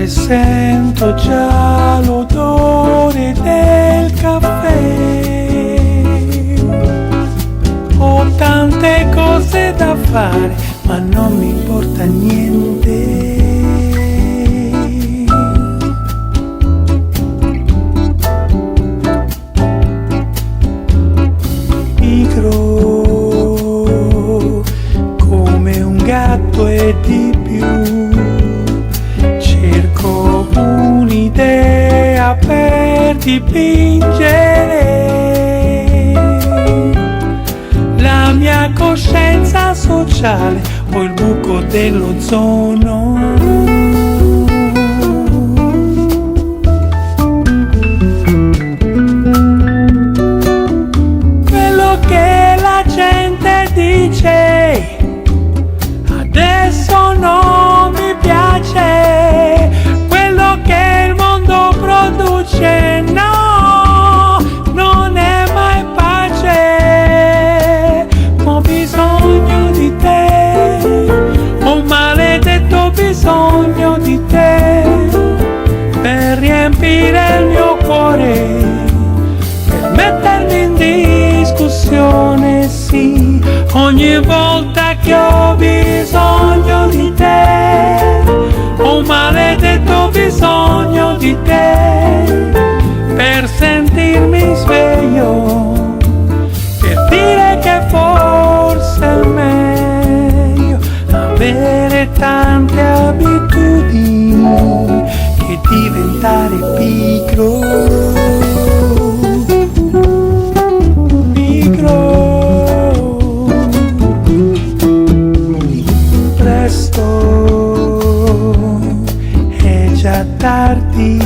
sento già l'odore del caffè. Ho tante cose da fare, ma non mi importa niente. Pigro come un gatto e di più, cerco un'idea per dipingere la mia coscienza sociale o il buco dell'ozono. Dice adesso non mi piace quello che il mondo produce, no, non è mai pace. Ho bisogno di te, ho un maledetto bisogno di te, per riempire il mio cuore, per mettermi in discussione, sì. Ogni volta che ho bisogno di te, ho un maledetto bisogno di te, per sentirmi sveglio, per dire che forse è meglio avere tante abitudini che diventare pigro. È già tardi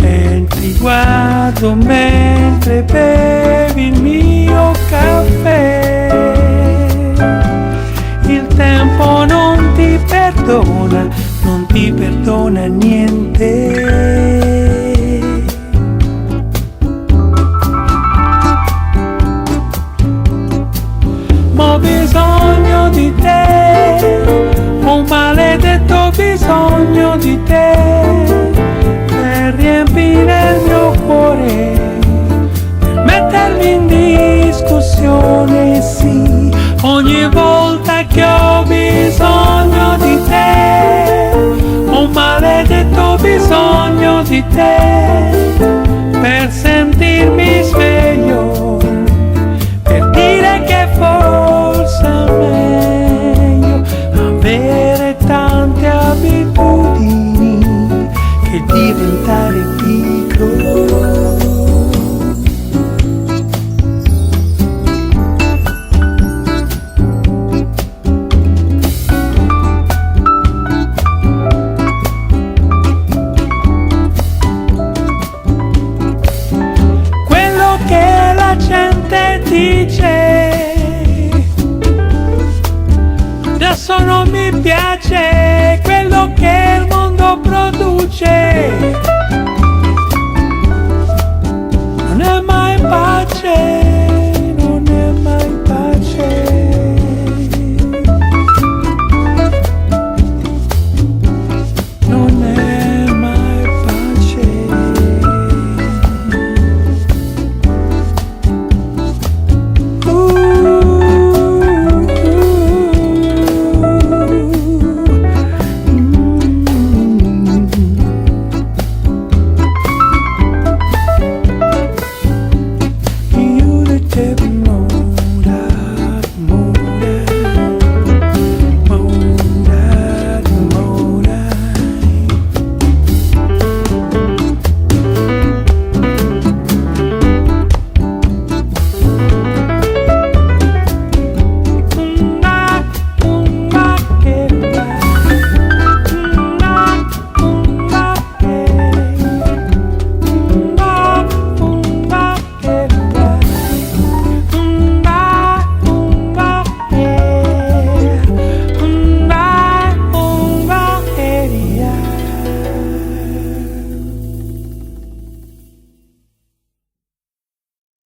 e ti guardo mentre bevi il mio caffè. Il tempo non ti perdona, non ti perdona niente. Ho bisogno di te, ho un maledetto bisogno di te, per riempire il mio cuore, per mettermi in discussione, sì. Ogni volta che ho bisogno di te, ho un maledetto bisogno di te, per sentirmi sveglio, per dire che forse è meglio avere tante abitudini che diventare pigro. Quello che la gente dice adesso non mi piace, quello che il mondo produce non è mai pace.